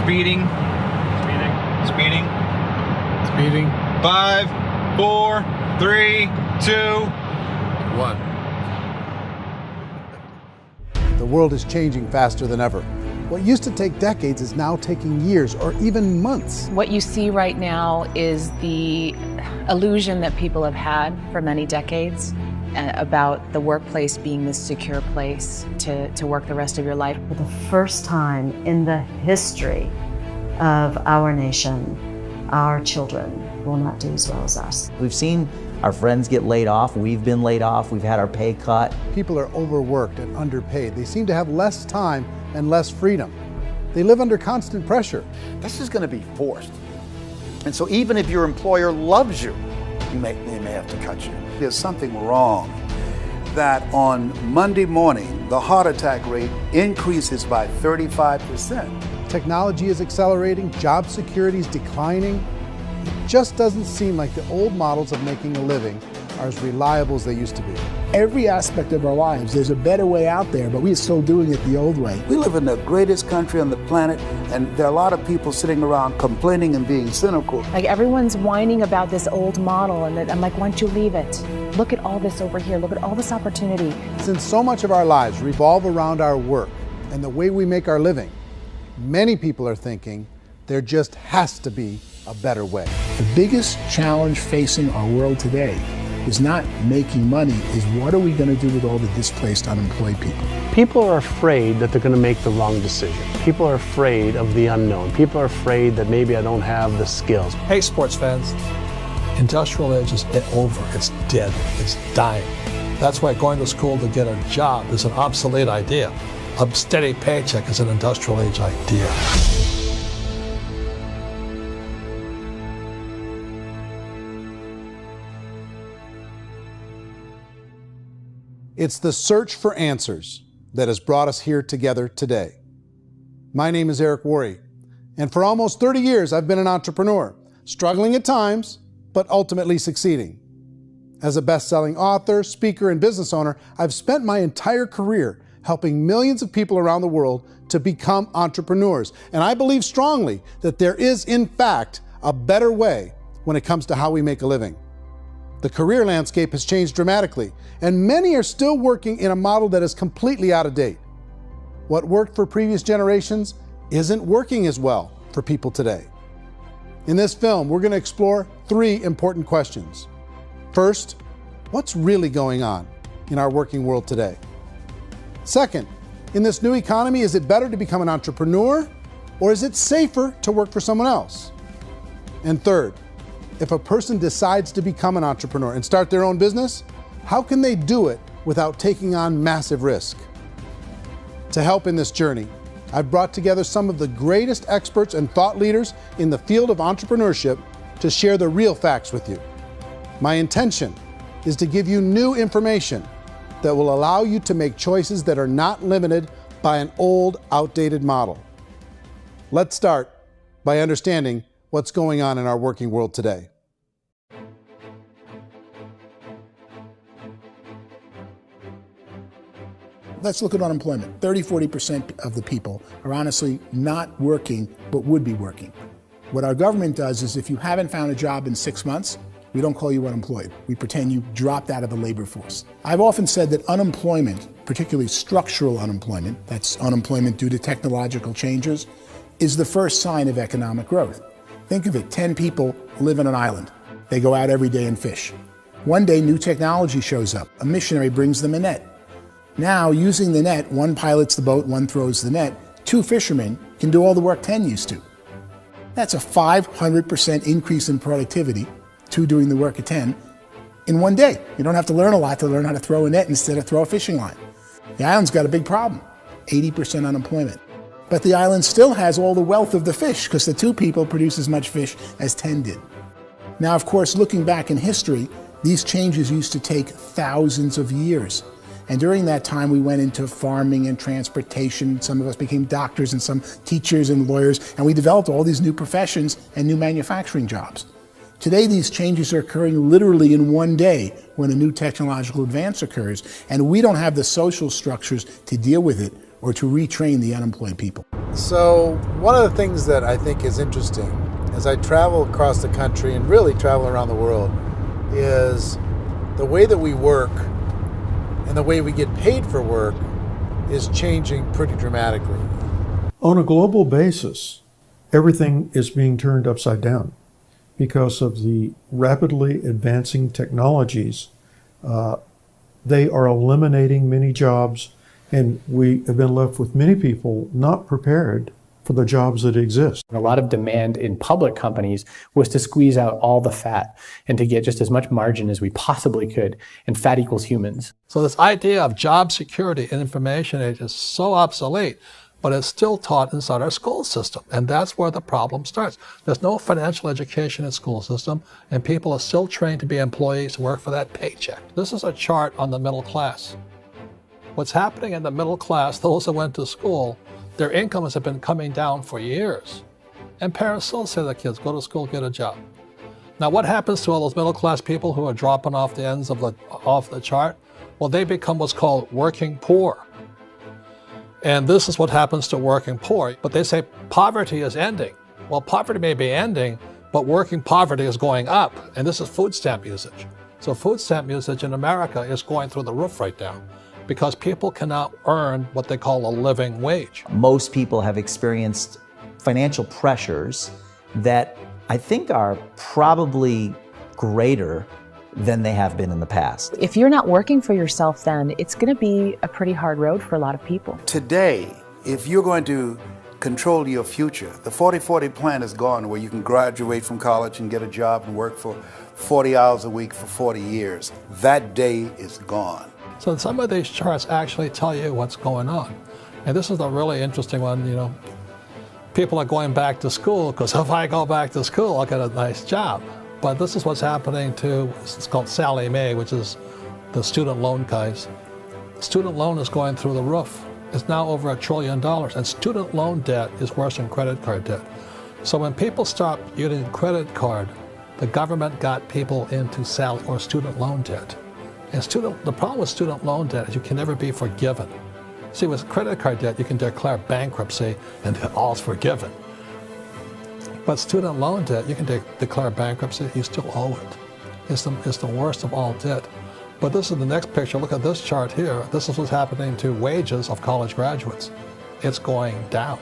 Speeding. Speeding. Speeding. 5, 4, 3, 2, 1. The world is changing faster than ever. What used to take decades is now taking years or even months. What you see right now is the illusion that people have had for many decades about the workplace being this secure place to work the rest of your life. For the first time in the history of our nation, our children will not do as well as us. We've seen our friends get laid off. We've been laid off. We've had our pay cut. People are overworked and underpaid. They seem to have less time and less freedom. They live under constant pressure. This is going to be forced. And so even if your employer loves you, they may have to cut you. There's something wrong that on Monday morning, the heart attack rate increases by 35%. Technology is accelerating, job security is declining. It just doesn't seem like the old models of making a living are as reliable as they used to be. Every aspect of our lives, there's a better way out there, but we're still doing it the old way. We live in the greatest country on the planet, and there are a lot of people sitting around complaining and being cynical. Like everyone's whining about this old model, and I'm like, why don't you leave it? Look at all this over here. Look at all this opportunity. Since so much of our lives revolve around our work and the way we make our living, many people are thinking there just has to be a better way. The biggest challenge facing our world today is not making money, is what are we going to do with all the displaced, unemployed people? People are afraid that they're going to make the wrong decision. People are afraid of the unknown. People are afraid that maybe I don't have the skills. Hey, sports fans, industrial age is over. It's dead. It's dying. That's why going to school to get a job is an obsolete idea. A steady paycheck is an industrial age idea. It's the search for answers that has brought us here together today. My name is Worre, and for almost 30 years I've been an entrepreneur, struggling at times, but ultimately succeeding. As a best-selling author, speaker, and business owner, I've spent my entire career helping millions of people around the world to become entrepreneurs. And I believe strongly that there is, in fact, a better way when it comes to how we make a living. The career landscape has changed dramatically, and many are still working in a model that is completely out of date. What worked for previous generations isn't working as well for people today. In this film, we're going to explore 3 important questions. First, what's really going on in our working world today? Second, in this new economy, is it better to become an entrepreneur, or is it safer to work for someone else? And third, if a person decides to become an entrepreneur and start their own business, how can they do it without taking on massive risk? To help in this journey, I've brought together some of the greatest experts and thought leaders in the field of entrepreneurship to share the real facts with you. My intention is to give you new information that will allow you to make choices that are not limited by an old, outdated model. Let's start by understanding what's going on in our working world today. Let's look at unemployment. 30–40% of the people are honestly not working, but would be working. What our government does is if you haven't found a job in 6 months, we don't call you unemployed. We pretend you dropped out of the labor force. I've often said that unemployment, particularly structural unemployment, that's unemployment due to technological changes, is the first sign of economic growth. Think of it, 10 people live on an island. They go out every day and fish. One day, new technology shows up. A missionary brings them a net. Now, using the net, one pilots the boat, one throws the net. 2 fishermen can do all the work 10 used to. That's a 500% increase in productivity, 2 doing the work of 10, in one day. You don't have to learn a lot to learn how to throw a net instead of throw a fishing line. The island's got a big problem, 80% unemployment. But the island still has all the wealth of the fish because the 2 people produce as much fish as 10 did. Now, of course, looking back in history, these changes used to take thousands of years. And during that time, we went into farming and transportation. Some of us became doctors and some teachers and lawyers, and we developed all these new professions and new manufacturing jobs. Today, these changes are occurring literally in one day when a new technological advance occurs, and we don't have the social structures to deal with it or to retrain the unemployed people. So one of the things that I think is interesting as I travel across the country and really travel around the world is the way that we work and the way we get paid for work is changing pretty dramatically. On a global basis, everything is being turned upside down because of the rapidly advancing technologies. They are eliminating many jobs, and we have been left with many people not prepared for the jobs that exist. A lot of demand in public companies was to squeeze out all the fat and to get just as much margin as we possibly could, and fat equals humans. So this idea of job security and information age is so obsolete, but it's still taught inside our school system, and that's where the problem starts. There's no financial education in school system, and people are still trained to be employees who work for that paycheck. This is a chart on the middle class. What's happening in the middle class, those that went to school, their incomes have been coming down for years. And parents still say to their kids, go to school, get a job. Now what happens to all those middle class people who are dropping off the ends of the chart? Well, they become what's called working poor. And this is what happens to working poor. But they say poverty is ending. Well, poverty may be ending, but working poverty is going up. And this is food stamp usage. So food stamp usage in America is going through the roof right now, because people cannot earn what they call a living wage. Most people have experienced financial pressures that I think are probably greater than they have been in the past. If you're not working for yourself, then it's going to be a pretty hard road for a lot of people. Today, if you're going to control your future, the 40-40 plan is gone, where you can graduate from college and get a job and work for 40 hours a week for 40 years. That day is gone. So some of these charts actually tell you what's going on. And this is a really interesting one. You know, people are going back to school because if I go back to school, I'll get a nice job. But this is what's happening to, it's called Sallie Mae, which is the student loan guys. Student loan is going through the roof. It's now over $1 trillion, and student loan debt is worse than credit card debt. So when people stopped using credit card, the government got people into student loan debt. And the problem with student loan debt is you can never be forgiven. See, with credit card debt, you can declare bankruptcy and all's forgiven. But student loan debt, you can declare bankruptcy, you still owe it. It's the worst of all debt. But this is the next picture. Look at this chart here. This is what's happening to wages of college graduates. It's going down.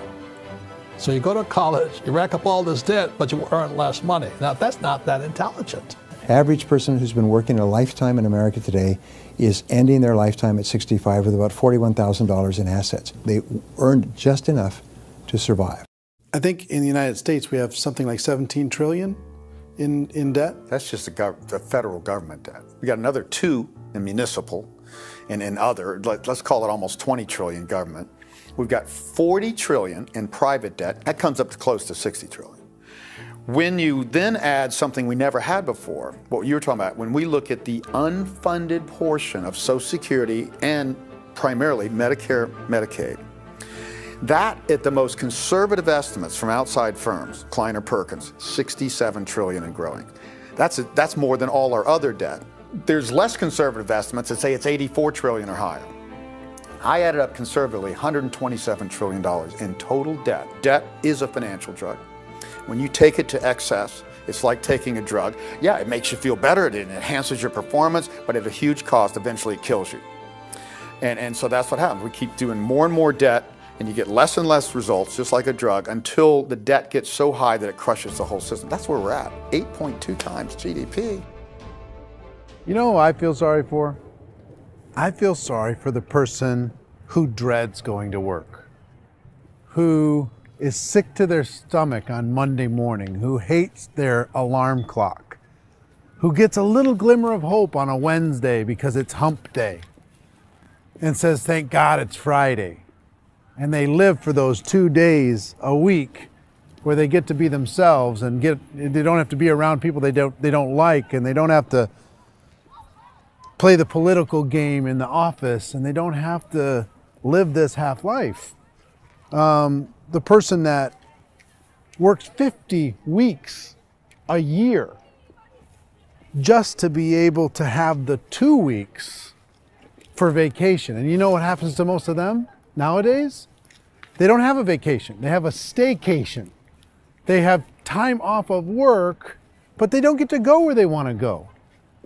So you go to college, you rack up all this debt, but you earn less money. Now, that's not that intelligent. Average person who's been working a lifetime in America today is ending their lifetime at 65 with about $41,000 in assets. They earned just enough to survive. I think in the United States we have something like 17 trillion in debt. That's just the federal government debt. We got another 2 in municipal and in other, let's call it almost 20 trillion government. We've got 40 trillion in private debt. That comes up to close to 60 trillion. When you then add something we never had before, what you were talking about, when we look at the unfunded portion of Social Security and primarily Medicare, Medicaid, that at the most conservative estimates from outside firms, Kleiner Perkins, 67 trillion and growing. That's more than all our other debt. There's less conservative estimates that say it's 84 trillion or higher. I added up conservatively $127 trillion in total debt. Debt is a financial drug. When you take it to excess, it's like taking a drug. Yeah, it makes you feel better, it enhances your performance, but at a huge cost, eventually it kills you. And so that's what happens. We keep doing more and more debt, and you get less and less results, just like a drug, until the debt gets so high that it crushes the whole system. That's where we're at, 8.2 times GDP. You know who I feel sorry for? I feel sorry for the person who dreads going to work, who is sick to their stomach on Monday morning, who hates their alarm clock, who gets a little glimmer of hope on a Wednesday because it's hump day and says, thank God it's Friday. And they live for those 2 days a week where they get to be themselves and they don't have to be around people they don't like, and they don't have to play the political game in the office, and they don't have to live this half life. The person that works 50 weeks a year just to be able to have the 2 weeks for vacation. And you know what happens to most of them nowadays? They don't have a vacation. They have a staycation. They have time off of work, but they don't get to go where they want to go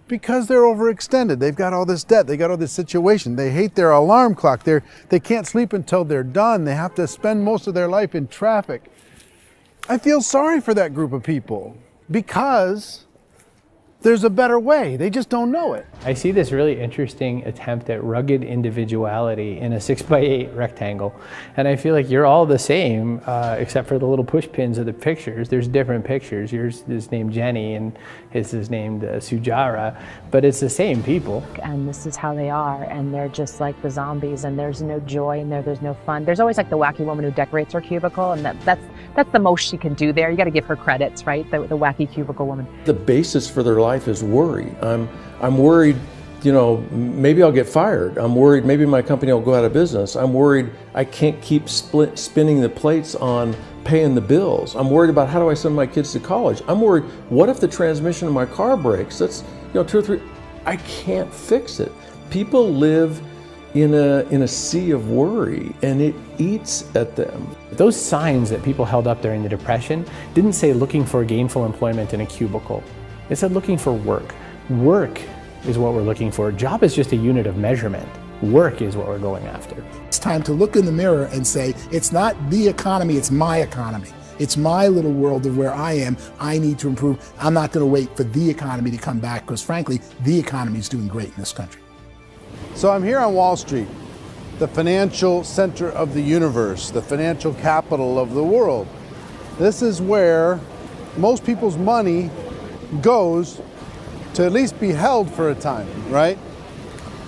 because they're overextended. They've got all this debt. They got all this situation. They hate their alarm clock. They can't sleep until they're done. They have to spend most of their life in traffic. I feel sorry for that group of people because there's a better way. They just don't know it. I see this really interesting attempt at rugged individuality in a 6x8 rectangle. And I feel like you're all the same, except for the little push pins of the pictures. There's different pictures. Yours is named Jenny and his is named Sujara, but it's the same people. And this is how they are, and they're just like the zombies, and there's no joy in there, there's no fun. There's always like the wacky woman who decorates her cubicle, and that's the most she can do there. You got to give her credits, right? The wacky cubicle woman. The basis for their life is worry. I'm worried, you know, maybe I'll get fired. I'm worried maybe my company will go out of business. I'm worried I can't keep spinning the plates on paying the bills. I'm worried about how do I send my kids to college. I'm worried, what if the transmission of my car breaks? That's, you know, 2 or 3, I can't fix it. People live in a sea of worry, and it eats at them. Those signs that people held up during the Depression didn't say looking for gainful employment in a cubicle. It said looking for work. Work is what we're looking for. Job is just a unit of measurement. Work is what we're going after. It's time to look in the mirror and say, it's not the economy, it's my economy. It's my little world of where I am. I need to improve. I'm not going to wait for the economy to come back because, frankly, the economy is doing great in this country. So I'm here on Wall Street, the financial center of the universe, the financial capital of the world. This is where most people's money goes to at least be held for a time, right?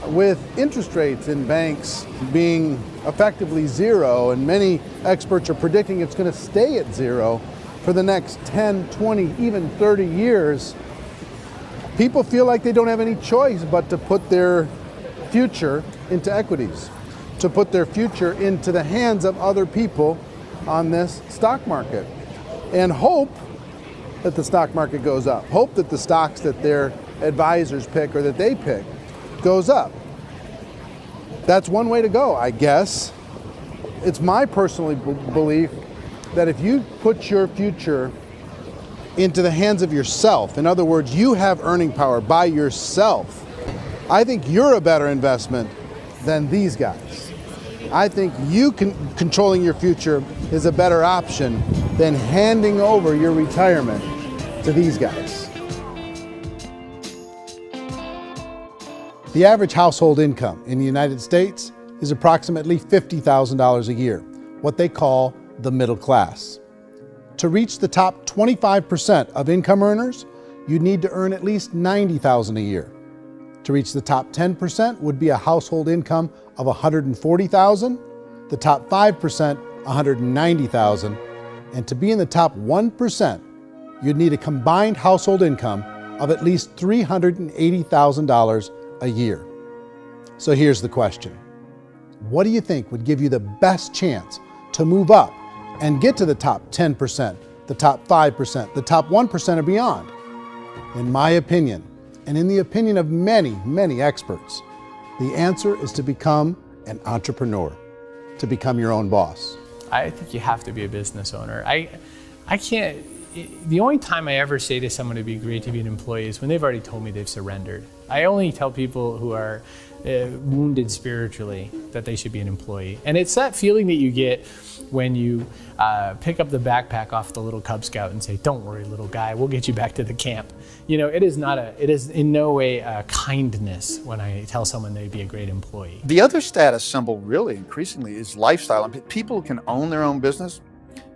With interest rates in banks being effectively zero, and many experts are predicting it's going to stay at zero for the next 10, 20, even 30 years, people feel like they don't have any choice but to put their future into equities, to put their future into the hands of other people on this stock market, and hope that the stock market goes up, hope that the stocks that their advisors pick or that they pick goes up. That's one way to go, I guess. It's my personal belief that if you put your future into the hands of yourself, in other words, you have earning power by yourself, I think you're a better investment than these guys. I think controlling your future is a better option than handing over your retirement to these guys. The average household income in the United States is approximately $50,000 a year, what they call the middle class. To reach the top 25% of income earners, you'd need to earn at least $90,000 a year. To reach the top 10% would be a household income of $140,000, the top 5%, $190,000, and to be in the top 1%, you'd need a combined household income of at least $380,000 a year. So here's the question. What do you think would give you the best chance to move up and get to the top 10%, the top 5%, the top 1% or beyond? In my opinion, and in the opinion of many, many experts, the answer is to become an entrepreneur, to become your own boss. I think you have to be a business owner. I can't, the only time I ever say to someone it'd be great to be an employee is when they've already told me they've surrendered. I only tell people who are wounded spiritually that they should be an employee. And it's that feeling that you get when you pick up the backpack off the little Cub Scout and say, "Don't worry, little guy, we'll get you back to the camp." You know, it is in no way a kindness when I tell someone they'd be a great employee. The other status symbol really increasingly is lifestyle. And people can own their own business,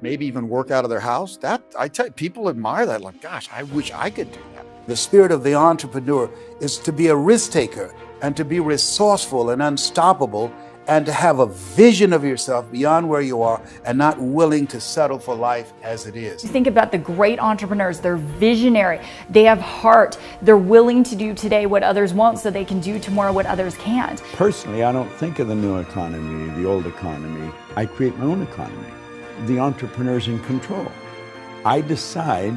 maybe even work out of their house. That, I tell you, people admire that, like, gosh, I wish I could do that. The spirit of the entrepreneur is to be a risk taker and to be resourceful and unstoppable and to have a vision of yourself beyond where you are and not willing to settle for life as it is. Think about the great entrepreneurs. They're visionary. They have heart. They're willing to do today what others won't so they can do tomorrow what others can't. Personally, I don't think of the new economy, the old economy. I create my own economy. The entrepreneur's in control. I decide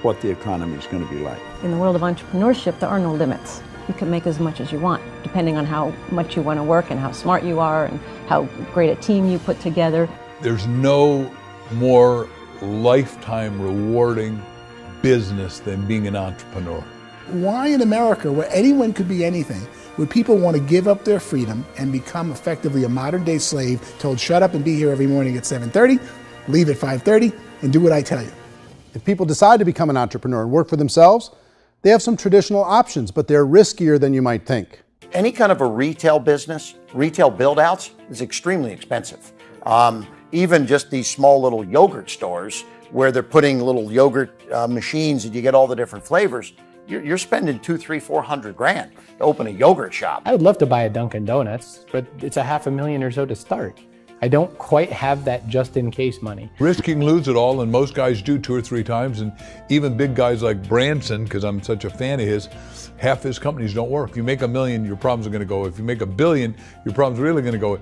what the economy is going to be like. In the world of entrepreneurship, there are no limits. You can make as much as you want. depending on how much you want to work and how smart you are and how great a team you put together. There's no more lifetime rewarding business than being an entrepreneur. Why in America, where anyone could be anything, would people want to give up their freedom and become effectively a modern-day slave, told shut up and be here every morning at 7:30, leave at 5:30, and do what I tell you? If people decide to become an entrepreneur and work for themselves, they have some traditional options, but they're riskier than you might think. Any kind of a retail business, retail build-outs, is extremely expensive. Even just these small little yogurt stores where they're putting little yogurt machines and you get all the different flavors, you're spending $200,000, $300,000, $400,000 to open a yogurt shop. I would love to buy a Dunkin' Donuts, but it's $500,000 or so to start. I don't quite have that just in case money. Risking lose it all, and most guys do 2 or 3 times, and even big guys like Branson, because I'm such a fan of his, half his companies don't work. If you make $1 million, your problems are going to go. If you make $1 billion, your problems are really going to go.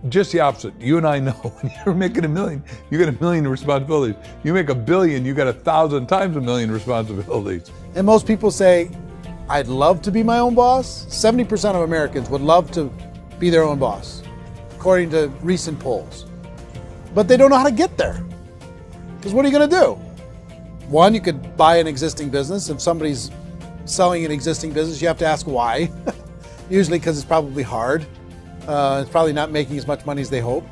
Just the opposite. You and I know when you're making $1 million, you got $1 million responsibilities. You make $1 billion, you got 1,000 times $1 million responsibilities. And most people say, I'd love to be my own boss. 70% of Americans would love to be their own boss, according to recent polls. But they don't know how to get there. Because what are you going to do? One, you could buy an existing business. If somebody's selling an existing business, you have to ask why. Usually because it's probably hard. It's probably not making as much money as they hope.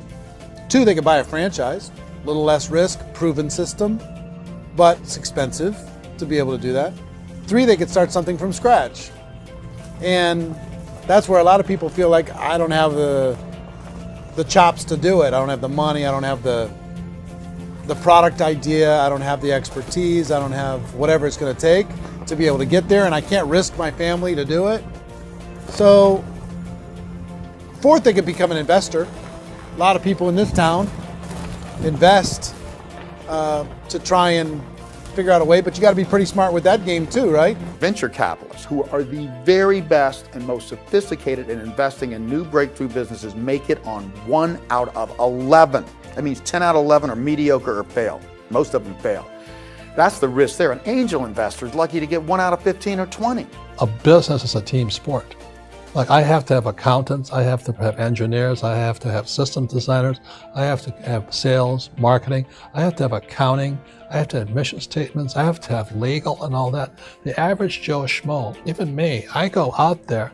2, they could buy a franchise. A little less risk, proven system, but it's expensive to be able to do that. 3, they could start something from scratch. And that's where a lot of people feel like, I don't have the chops to do it. I don't have the money. I don't have the product idea. I don't have the expertise. I don't have whatever it's going to take to be able to get there, and I can't risk my family to do it. So, 4th, they could become an investor. A lot of people in this town invest to try and figure out a way, but you got to be pretty smart with that game too, right? Venture capitalists, who are the very best and most sophisticated in investing in new breakthrough businesses, make it on 1 out of 11. That means 10 out of 11 are mediocre or fail. Most of them fail. That's the risk there. An angel investor is lucky to get 1 out of 15 or 20. A business is a team sport. Like, I have to have accountants, I have to have engineers, I have to have system designers, I have to have sales, marketing, I have to have accounting, I have to have mission statements, I have to have legal and all that. The average Joe Schmo, even me, I go out there,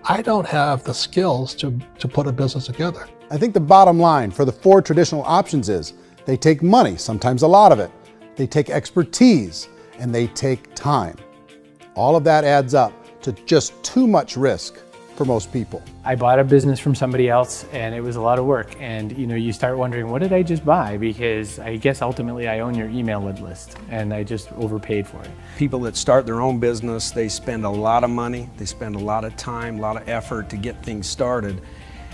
I don't have the skills to put a business together. I think the bottom line for the 4 traditional options is they take money, sometimes a lot of it. They take expertise, and they take time. All of that adds up to just too much risk for most people. I bought a business from somebody else and it was a lot of work. And you start wondering, what did I just buy? Because I guess ultimately I own your email list and I just overpaid for it. People that start their own business, they spend a lot of money, they spend a lot of time, a lot of effort to get things started.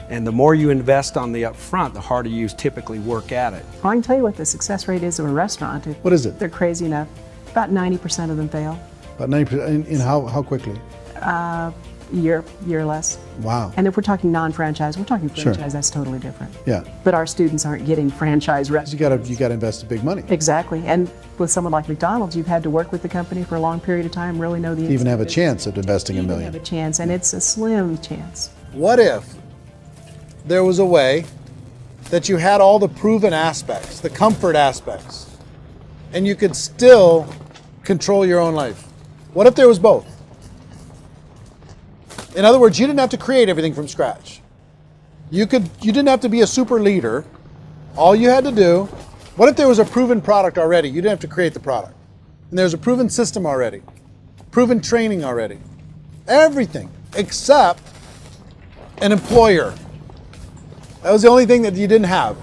And the more you invest on the upfront, the harder you typically work at it. Well, I can tell you what the success rate is of a restaurant. What is it? They're crazy enough. About 90% of them fail. About 90%, in how quickly? Year less. Wow. And if we're talking non-franchise, we're talking franchise, Sure. That's totally different. Yeah. But our students aren't getting franchise restaurants. You got to invest the big money. Exactly. And with someone like McDonald's, you've had to work with the company for a long period of time, really know the To even have a business. chance at investing $1 million. Have a chance, and it's a slim chance. What if there was a way that you had all the proven aspects, the comfort aspects, and you could still control your own life? What if there was both? In other words, you didn't have to create everything from scratch. You didn't have to be a super leader. All you had to do, what if there was a proven product already? You didn't have to create the product. And there's a proven system already, proven training already. Everything except an employer. That was the only thing that you didn't have.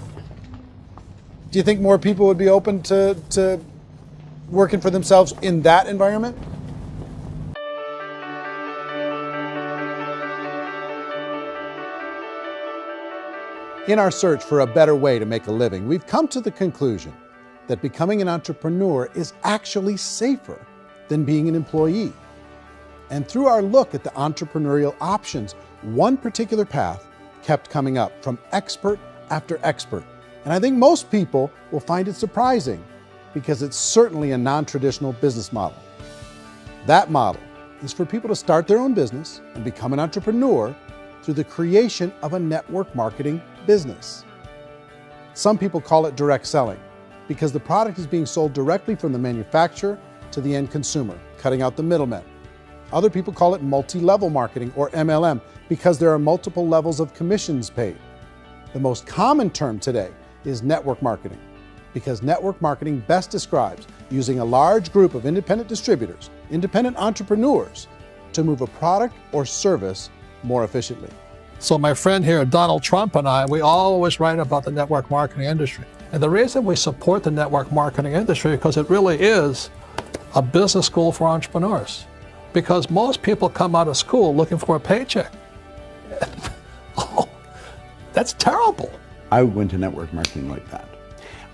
Do you think more people would be open to working for themselves in that environment? In our search for a better way to make a living, we've come to the conclusion that becoming an entrepreneur is actually safer than being an employee. And through our look at the entrepreneurial options, one particular path kept coming up from expert after expert. And I think most people will find it surprising because it's certainly a non-traditional business model. That model is for people to start their own business and become an entrepreneur through the creation of a network marketing business. Some people call it direct selling because the product is being sold directly from the manufacturer to the end consumer, cutting out the middlemen. Other people call it multi-level marketing, or MLM, because there are multiple levels of commissions paid. The most common term today is network marketing, because network marketing best describes using a large group of independent distributors, independent entrepreneurs, to move a product or service more efficiently. So my friend here, Donald Trump, and I, we always write about the network marketing industry. And the reason we support the network marketing industry is because it really is a business school for entrepreneurs. Because most people come out of school looking for a paycheck. Oh, that's terrible. I went to network marketing like that.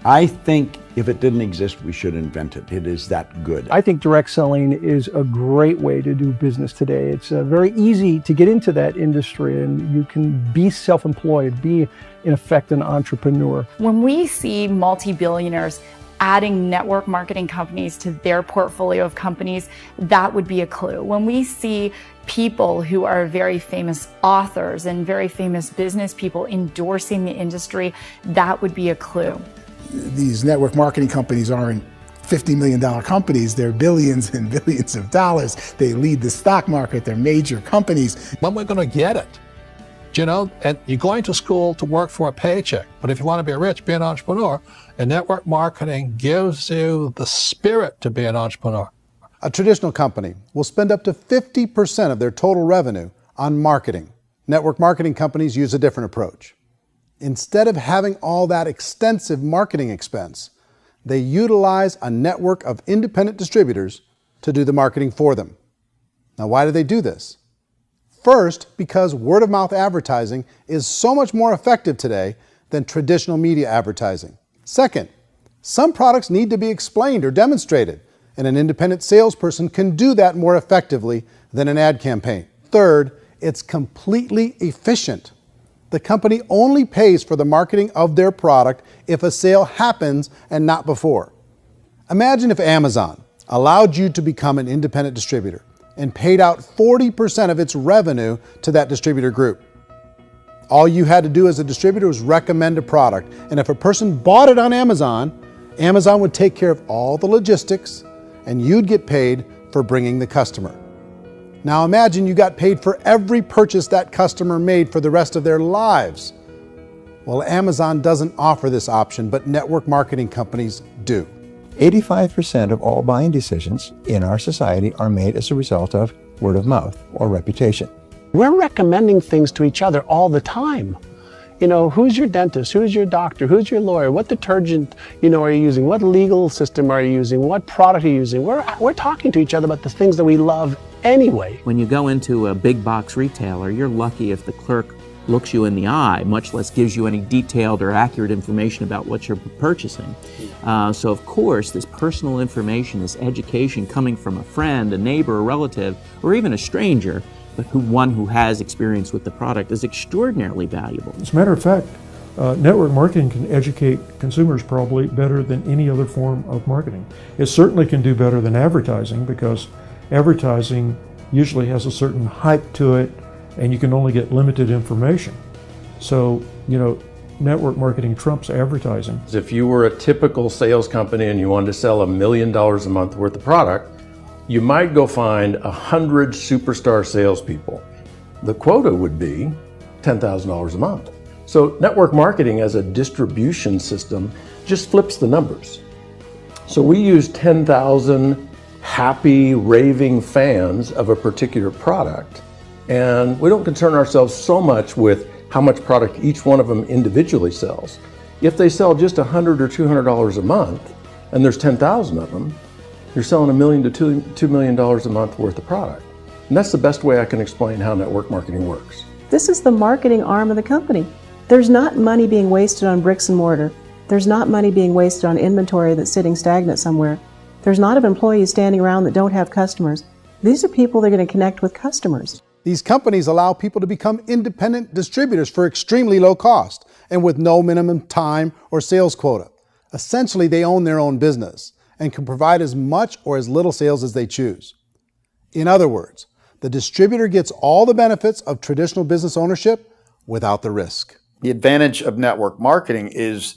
I think if it didn't exist, we should invent it. It is that good. I think direct selling is a great way to do business today. It's very easy to get into that industry, and you can be self-employed, be in effect an entrepreneur. When we see multi-billionaires adding network marketing companies to their portfolio of companies, that would be a clue. When we see people who are very famous authors and very famous business people endorsing the industry, that would be a clue. These network marketing companies aren't $50 million companies, they're billions and billions of dollars. They lead the stock market, they're major companies. When we're going to get it? You know, and you're going to school to work for a paycheck, but if you want to be rich, be an entrepreneur, and network marketing gives you the spirit to be an entrepreneur. A traditional company will spend up to 50% of their total revenue on marketing. Network marketing companies use a different approach. Instead of having all that extensive marketing expense, they utilize a network of independent distributors to do the marketing for them. Now, why do they do this? First, because word-of-mouth advertising is so much more effective today than traditional media advertising. Second, some products need to be explained or demonstrated, and an independent salesperson can do that more effectively than an ad campaign. Third, it's completely efficient. The company only pays for the marketing of their product if a sale happens and not before. Imagine if Amazon allowed you to become an independent distributor and paid out 40% of its revenue to that distributor group. All you had to do as a distributor was recommend a product, and if a person bought it on Amazon, Amazon would take care of all the logistics, and you'd get paid for bringing the customer. Now imagine you got paid for every purchase that customer made for the rest of their lives. Well, Amazon doesn't offer this option, but network marketing companies do. 85% of all buying decisions in our society are made as a result of word of mouth or reputation. We're recommending things to each other all the time. You know, who's your dentist? Who's your doctor? Who's your lawyer? What detergent, are you using? What legal system are you using? What product are you using? We're talking to each other about the things that we love anyway. When you go into a big box retailer, you're lucky if the clerk looks you in the eye, much less gives you any detailed or accurate information about what you're purchasing. So of course, this personal information, this education coming from a friend, a neighbor, a relative, or even a stranger, but one who has experience with the product is extraordinarily valuable. As a matter of fact, network marketing can educate consumers probably better than any other form of marketing. It certainly can do better than advertising, because advertising usually has a certain hype to it, and you can only get limited information. So, network marketing trumps advertising. If you were a typical sales company and you wanted to sell $1 million a month worth of product, you might go find 100 superstar salespeople. The quota would be $10,000 a month. So network marketing as a distribution system just flips the numbers. So we use 10,000 happy, raving fans of a particular product, and we don't concern ourselves so much with how much product each one of them individually sells. If they sell just $100 or $200 a month, and there's 10,000 of them, you're selling $1 million to $2 million a month worth of product. And that's the best way I can explain how network marketing works. This is the marketing arm of the company. There's not money being wasted on bricks and mortar. There's not money being wasted on inventory that's sitting stagnant somewhere. There's not employees standing around that don't have customers. These are people that are going to connect with customers. These companies allow people to become independent distributors for extremely low cost and with no minimum time or sales quota. Essentially, they own their own business and can provide as much or as little sales as they choose. In other words, the distributor gets all the benefits of traditional business ownership without the risk. The advantage of network marketing is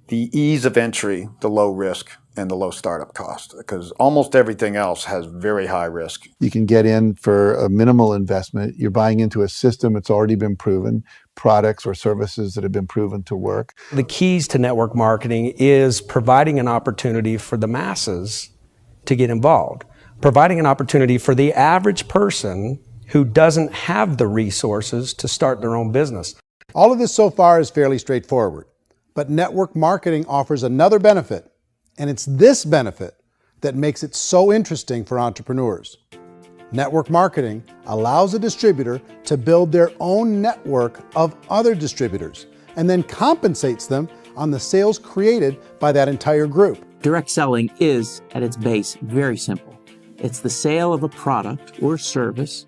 the ease of entry, the low risk, and the low startup cost, because almost everything else has very high risk. You can get in for a minimal investment. You're buying into a system that's already been proven, products or services that have been proven to work. The keys to network marketing is providing an opportunity for the masses to get involved, providing an opportunity for the average person who doesn't have the resources to start their own business. All of this so far is fairly straightforward, but network marketing offers another benefit, and it's this benefit that makes it so interesting for entrepreneurs. Network marketing allows a distributor to build their own network of other distributors and then compensates them on the sales created by that entire group. Direct selling is, at its base, very simple. It's the sale of a product or service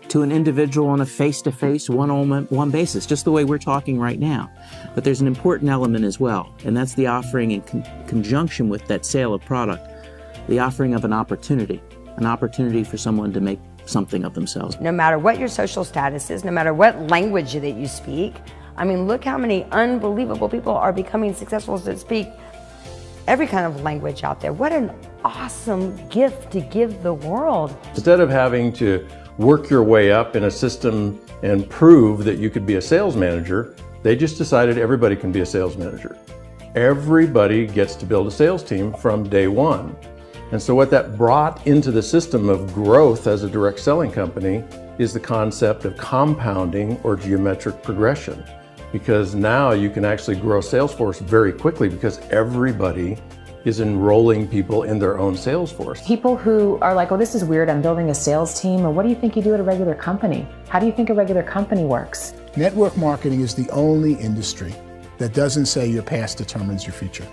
to an individual on a face-to-face, one-on-one basis, just the way we're talking right now. But there's an important element as well, and that's the offering in conjunction with that sale of product, the offering of an opportunity for someone to make something of themselves. No matter what your social status is, no matter what language that you speak, I mean, look how many unbelievable people are becoming successful that speak every kind of language out there. What an awesome gift to give the world. Instead of having to work your way up in a system and prove that you could be a sales manager, they just decided everybody can be a sales manager. Everybody gets to build a sales team from day one. And so what that brought into the system of growth as a direct selling company is the concept of compounding or geometric progression. Because now you can actually grow a sales force very quickly because everybody is enrolling people in their own sales force. People who are like, oh, this is weird, I'm building a sales team, or what do you think you do at a regular company? How do you think a regular company works? Network marketing is the only industry that doesn't say your past determines your future.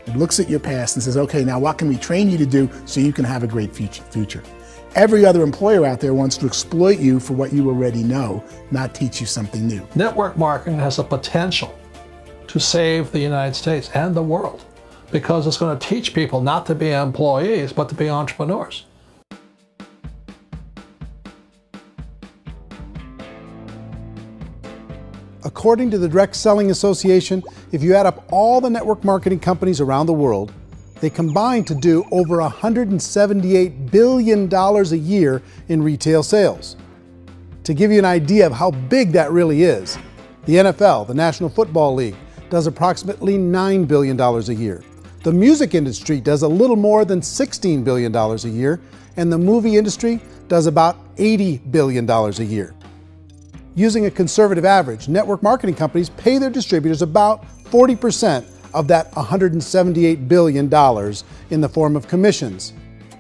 It looks at your past and says, okay, now what can we train you to do so you can have a great future? Every other employer out there wants to exploit you for what you already know, not teach you something new. Network marketing has the potential to save the United States and the world, because it's going to teach people not to be employees, but to be entrepreneurs. According to the Direct Selling Association, if you add up all the network marketing companies around the world, they combine to do over $178 billion a year in retail sales. To give you an idea of how big that really is, the NFL, the National Football League, does approximately $9 billion a year. The music industry does a little more than $16 billion a year, and the movie industry does about $80 billion a year. Using a conservative average, network marketing companies pay their distributors about 40% of that $178 billion in the form of commissions,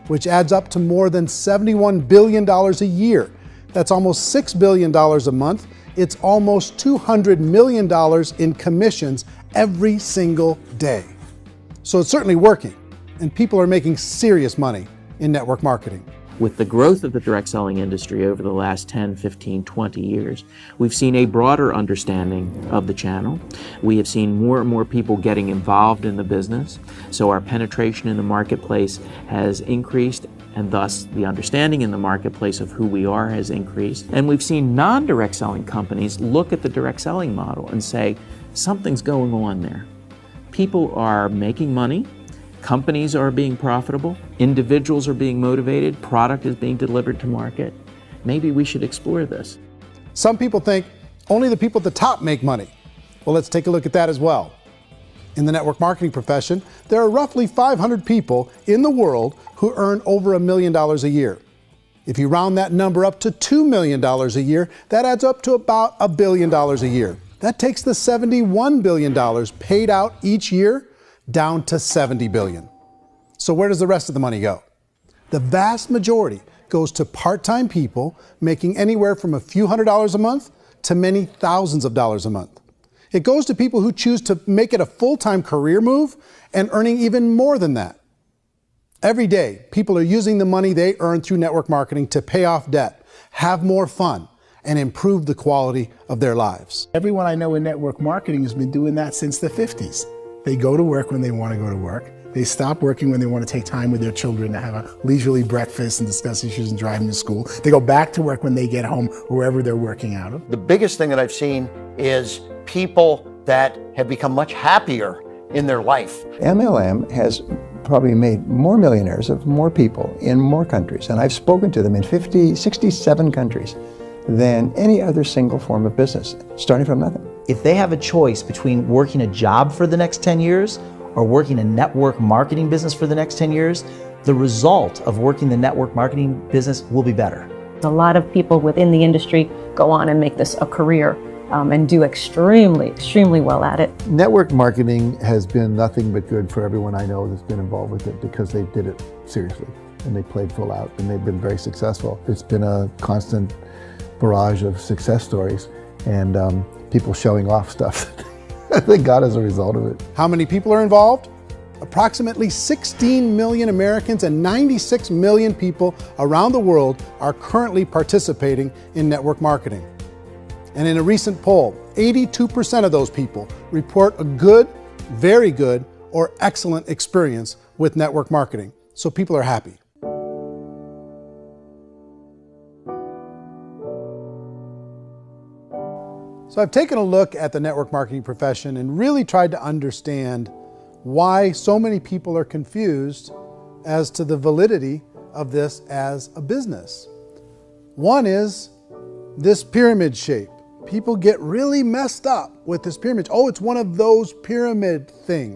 which adds up to more than $71 billion a year. That's almost $6 billion a month. It's almost $200 million in commissions every single day. So it's certainly working, and people are making serious money in network marketing. With the growth of the direct selling industry over the last 10, 15, 20 years, we've seen a broader understanding of the channel. We have seen more and more people getting involved in the business, so our penetration in the marketplace has increased, and thus the understanding in the marketplace of who we are has increased. And we've seen non-direct selling companies look at the direct selling model and say, something's going on there. People are making money, companies are being profitable, individuals are being motivated, product is being delivered to market. Maybe we should explore this. Some people think only the people at the top make money. Well, let's take a look at that as well. In the network marketing profession, there are roughly 500 people in the world who earn over $1 million a year. If you round that number up to $2 million a year, that adds up to about $1 billion a year. That takes the $71 billion paid out each year down to $70 billion. So where does the rest of the money go? The vast majority goes to part-time people making anywhere from a few $100s a month to many thousands of dollars a month. It goes to people who choose to make it a full-time career move and earning even more than that. Every day, people are using the money they earn through network marketing to pay off debt, have more fun, and improve the quality of their lives. Everyone I know in network marketing has been doing that since the 50s. They go to work when they want to go to work. They stop working when they want to take time with their children to have a leisurely breakfast and discuss issues and driving to school. They go back to work when they get home, wherever they're working out of. The biggest thing that I've seen is people that have become much happier in their life. MLM has probably made more millionaires of more people in more countries, and I've spoken to them in 67 countries than any other single form of business, starting from nothing. If they have a choice between working a job for the next 10 years or working a network marketing business for the next 10 years, the result of working the network marketing business will be better. A lot of people within the industry go on and make this a career and do extremely well at it. Network marketing has been nothing but good for everyone I know that's been involved with it because they did it seriously and they played full out and they've been very successful. It's been a constant barrage of success stories and people showing off stuff that they got as a result of it. How many people are involved? Approximately 16 million Americans and 96 million people around the world are currently participating in network marketing. And in a recent poll, 82% of those people report a good, very good, or excellent experience with network marketing. So people are happy. So I've taken a look at the network marketing profession and really tried to understand why so many people are confused as to the validity of this as a business. One is this pyramid shape. People get really messed up with this pyramid. Oh, it's one of those pyramid things.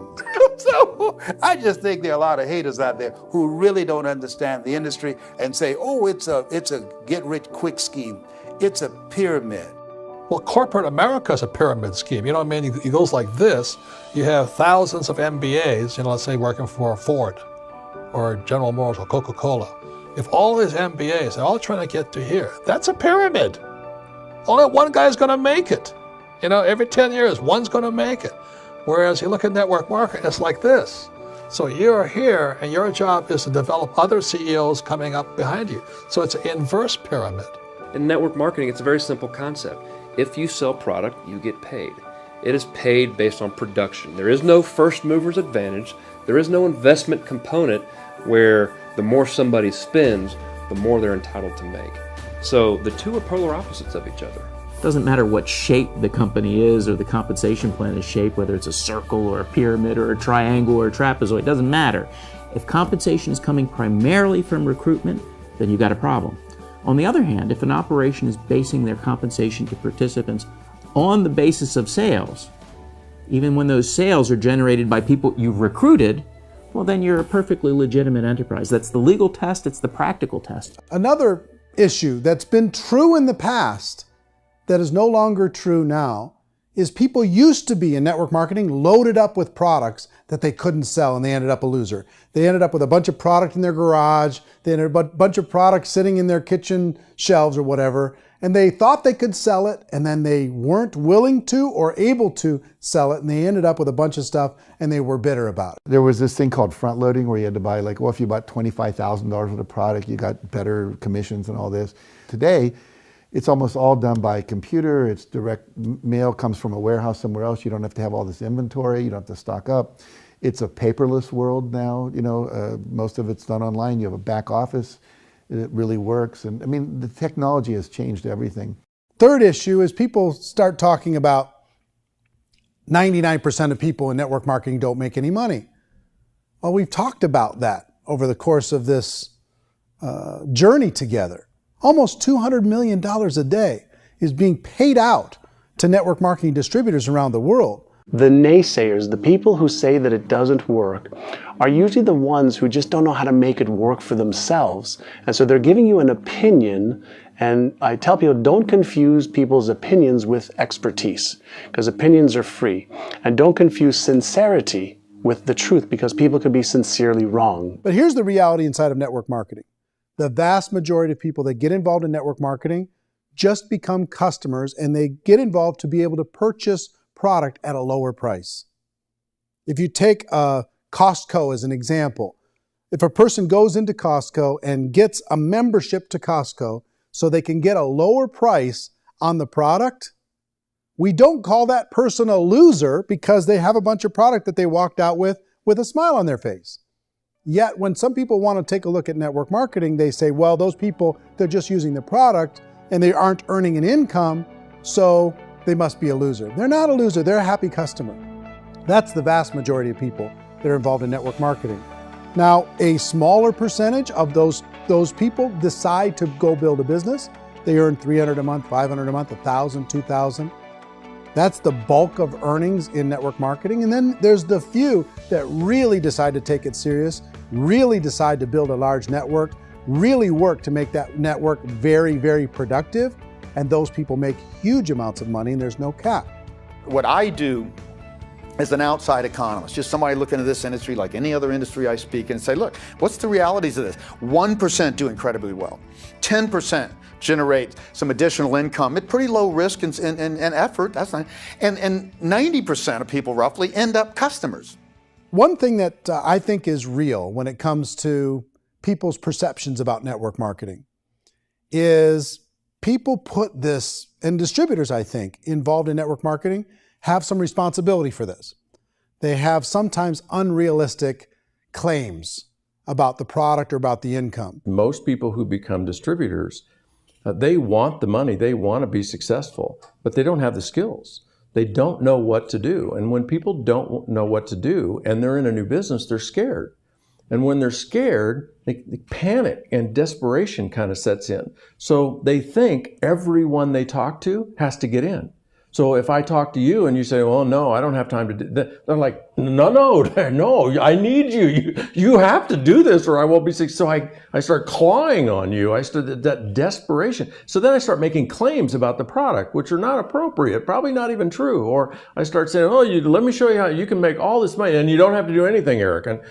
So I just think there are a lot of haters out there who really don't understand the industry and say, oh, it's a get-rich-quick scheme. It's a pyramid. Well, corporate America is a pyramid scheme. You know what I mean? It goes like this. You have thousands of MBAs, let's say working for Ford or General Motors or Coca-Cola. If all these MBAs, they're all trying to get to here, that's a pyramid. Only one guy's going to make it. Every 10 years, one's going to make it. Whereas you look at network marketing, it's like this. So you're here, and your job is to develop other CEOs coming up behind you. So it's an inverse pyramid. In network marketing, it's a very simple concept. If you sell product, you get paid. It is paid based on production. There is no first mover's advantage. There is no investment component where the more somebody spends, the more they're entitled to make. So the two are polar opposites of each other. Doesn't matter what shape the company is or the compensation plan is shaped, whether it's a circle or a pyramid or a triangle or a trapezoid, it doesn't matter. If compensation is coming primarily from recruitment, then you've got a problem. On the other hand, if an operation is basing their compensation to participants on the basis of sales, even when those sales are generated by people you've recruited, well, then you're a perfectly legitimate enterprise. That's the legal test, it's the practical test. Another issue that's been true in the past that is no longer true now is people used to be in network marketing loaded up with products that they couldn't sell and they ended up a loser. They ended up with a bunch of product in their garage, they ended up with a bunch of products sitting in their kitchen shelves or whatever, and they thought they could sell it and then they weren't willing to or able to sell it and they ended up with a bunch of stuff and they were bitter about it. There was this thing called front loading where you had to buy if you bought $25,000 worth of product, you got better commissions and all this. Today, it's almost all done by computer. It's direct mail, comes from a warehouse somewhere else. You don't have to have all this inventory. You don't have to stock up. It's a paperless world now. Most of it's done online. You have a back office. It really works. And I mean, the technology has changed everything. Third issue is people start talking about 99% of people in network marketing don't make any money. Well, we've talked about that over the course of this journey together. Almost $200 million a day is being paid out to network marketing distributors around the world. The naysayers, the people who say that it doesn't work, are usually the ones who just don't know how to make it work for themselves. And so they're giving you an opinion, and I tell people, don't confuse people's opinions with expertise, because opinions are free. And don't confuse sincerity with the truth, because people could be sincerely wrong. But here's the reality inside of network marketing. The vast majority of people that get involved in network marketing just become customers and they get involved to be able to purchase product at a lower price. If you take Costco as an example, if a person goes into Costco and gets a membership to Costco so they can get a lower price on the product, we don't call that person a loser because they have a bunch of product that they walked out with with a smile on their face. Yet when some people want to take a look at network marketing, they say, well, those people, they're just using the product and they aren't earning an income, so they must be a loser. They're not a loser, they're a happy customer. That's the vast majority of people that are involved in network marketing. Now, a smaller percentage of those people decide to go build a business. They earn $300 a month, $500 a month, $1,000, $2,000. That's the bulk of earnings in network marketing. And then there's the few that really decide to take it serious, really decide to build a large network, really work to make that network very, very productive. And those people make huge amounts of money and there's no cap. What I do as an outside economist, just somebody looking at this industry like any other industry I speak in and say, look, what's the realities of this? 1% do incredibly well. 10% generate some additional income at pretty low risk and effort. That's not, and 90% of people roughly end up customers. One thing that I think is real when it comes to people's perceptions about network marketing is people put this, and distributors, I think, involved in network marketing have some responsibility for this. They have sometimes unrealistic claims about the product or about the income. Most people who become distributors, they want the money, they want to be successful, but they don't have the skills. They don't know what to do. And when people don't know what to do and they're in a new business, they're scared. And when they're scared, they panic and desperation kind of sets in. So they think everyone they talk to has to get in. So if I talk to you and you say, well, no, I don't have time to do that, they're like, no, I need you. You have to do this or I won't be successful. So I start clawing on you. I start that desperation. So then I start making claims about the product, which are not appropriate, probably not even true. Or I start saying, oh, let me show you how you can make all this money and you don't have to do anything, Eric.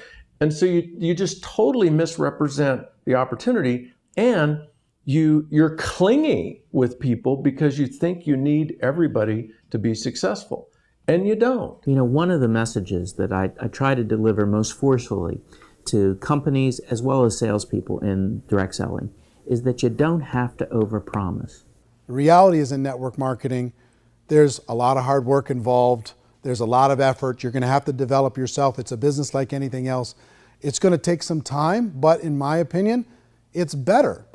And so you just totally misrepresent the opportunity, and you're clingy with people because you think you need everybody to be successful, and you don't. You know, one of the messages that I try to deliver most forcefully to companies as well as salespeople in direct selling is that you don't have to overpromise. The reality is in network marketing, there's a lot of hard work involved. There's a lot of effort. You're going to have to develop yourself. It's a business like anything else. It's going to take some time, but in my opinion, it's better.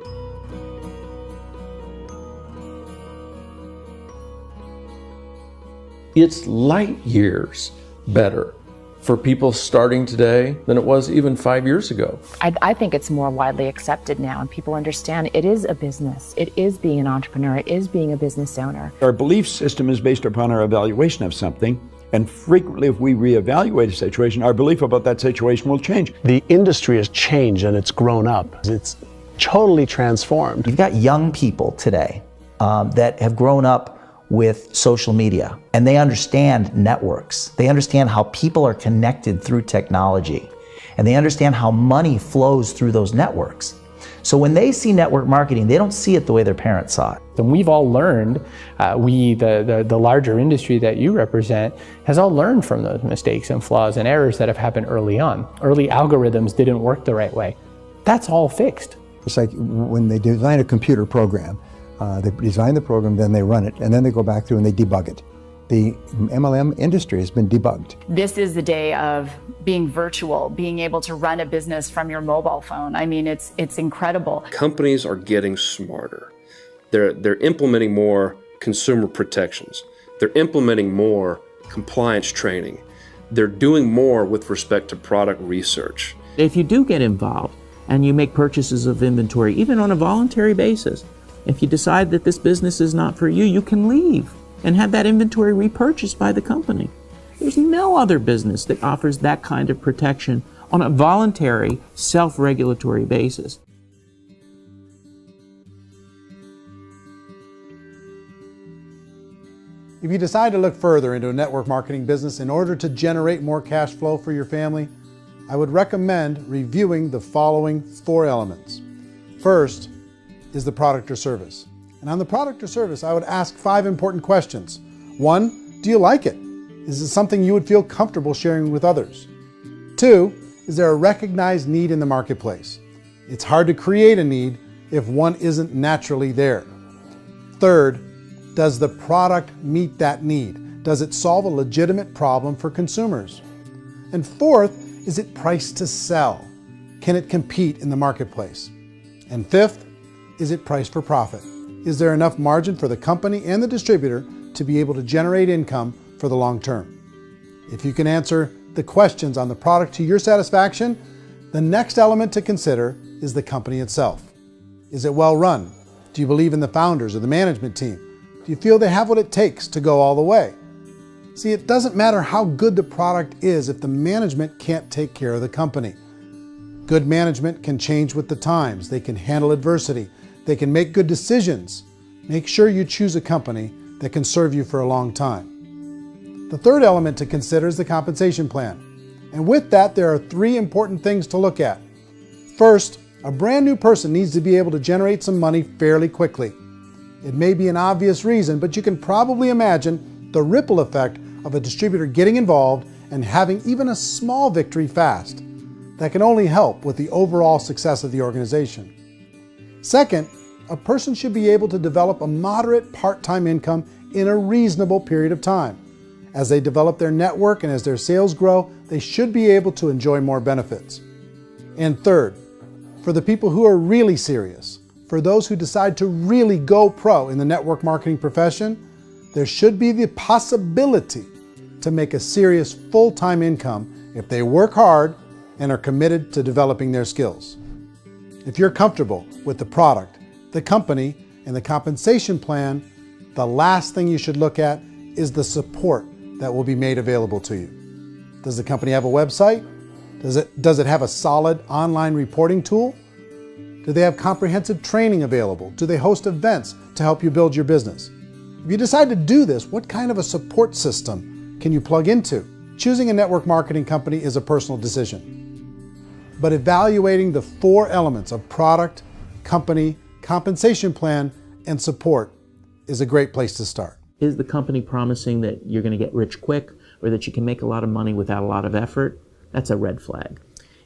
It's light years better for people starting today than it was even 5 years ago. I think it's more widely accepted now, and people understand it is a business. It is being an entrepreneur. It is being a business owner. Our belief system is based upon our evaluation of something. And frequently, if we reevaluate a situation, our belief about that situation will change. The industry has changed and it's grown up. It's totally transformed. You've got young people today that have grown up with social media, and they understand networks. They understand how people are connected through technology, and they understand how money flows through those networks. So when they see network marketing, they don't see it the way their parents saw it. And we've all learned, the larger industry that you represent, has all learned from those mistakes and flaws and errors that have happened early on. Early algorithms didn't work the right way. That's all fixed. It's like when they design a computer program, they design the program, then they run it, and then they go back through and they debug it. The MLM industry has been debugged. This is the day of being virtual, being able to run a business from your mobile phone. I mean, it's incredible. Companies are getting smarter. They're implementing more consumer protections. They're implementing more compliance training. They're doing more with respect to product research. If you do get involved and you make purchases of inventory, even on a voluntary basis, if you decide that this business is not for you, you can leave and have that inventory repurchased by the company. There's no other business that offers that kind of protection on a voluntary, self-regulatory basis. If you decide to look further into a network marketing business in order to generate more cash flow for your family, I would recommend reviewing the following 4 elements. First is the product or service. And on the product or service, I would ask 5 important questions. 1, do you like it? Is it something you would feel comfortable sharing with others? 2, is there a recognized need in the marketplace? It's hard to create a need if one isn't naturally there. 3rd, does the product meet that need? Does it solve a legitimate problem for consumers? And 4th, Is it priced to sell? Can it compete in the marketplace? And fifth, is it priced for profit? Is there enough margin for the company and the distributor to be able to generate income for the long term? If you can answer the questions on the product to your satisfaction, the next element to consider is the company itself. Is it well run? Do you believe in the founders or the management team? Do you feel they have what it takes to go all the way? See, it doesn't matter how good the product is if the management can't take care of the company. Good management can change with the times. They can handle adversity. They can make good decisions. Make sure you choose a company that can serve you for a long time. The third element to consider is the compensation plan. And with that, there are 3 important things to look at. First, a brand new person needs to be able to generate some money fairly quickly. It may be an obvious reason, but you can probably imagine the ripple effect of a distributor getting involved and having even a small victory fast. That can only help with the overall success of the organization. Second, a person should be able to develop a moderate part-time income in a reasonable period of time. As they develop their network and as their sales grow, they should be able to enjoy more benefits. And third, for the people who are really serious, for those who decide to really go pro in the network marketing profession, there should be the possibility to make a serious full-time income if they work hard and are committed to developing their skills. If you're comfortable with the product, the company, and the compensation plan, the last thing you should look at is the support that will be made available to you. Does the company have a website? Does it have a solid online reporting tool? Do they have comprehensive training available? Do they host events to help you build your business? If you decide to do this, what kind of a support system can you plug into? Choosing a network marketing company is a personal decision. But evaluating the 4 elements of product, company, compensation plan, and support is a great place to start. Is the company promising that you're going to get rich quick or that you can make a lot of money without a lot of effort? That's a red flag.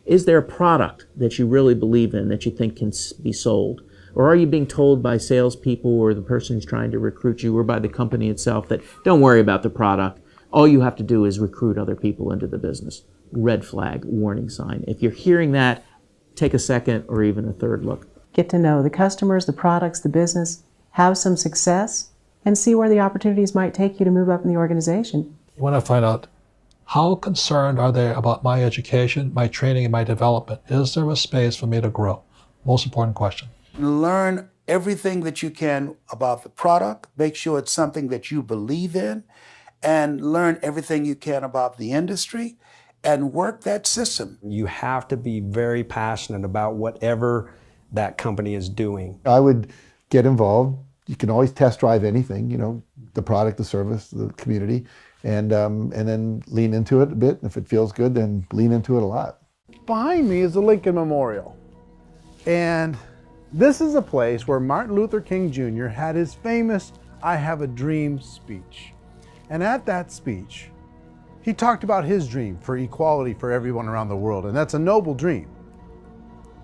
Is there a product that you really believe in that you think can be sold? Or are you being told by salespeople or the person who's trying to recruit you or by the company itself that don't worry about the product, all you have to do is recruit other people into the business? Red flag, warning sign. If you're hearing that, take a second or even a third look. Get to know the customers, the products, the business, have some success, and see where the opportunities might take you to move up in the organization. You want to find out, how concerned are they about my education, my training, and my development? Is there a space for me to grow? Most important question. Learn everything that you can about the product. Make sure it's something that you believe in, and learn everything you can about the industry and work that system. You have to be very passionate about whatever that company is doing. I would get involved. You can always test drive anything, you know, the product, the service, the community, and then lean into it a bit. If it feels good, then lean into it a lot. Behind me is the Lincoln Memorial. And this is a place where Martin Luther King Jr. had his famous "I Have a Dream" speech. And at that speech, he talked about his dream for equality for everyone around the world, and that's a noble dream.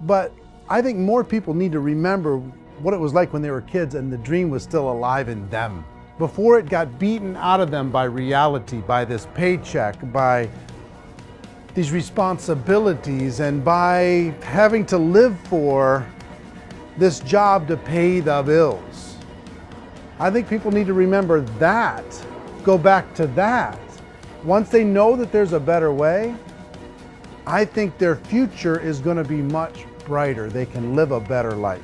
But I think more people need to remember what it was like when they were kids and the dream was still alive in them. Before it got beaten out of them by reality, by this paycheck, by these responsibilities, and by having to live for this job to pay the bills. I think people need to remember that, go back to that. Once they know that there's a better way, I think their future is going to be much brighter. They can live a better life.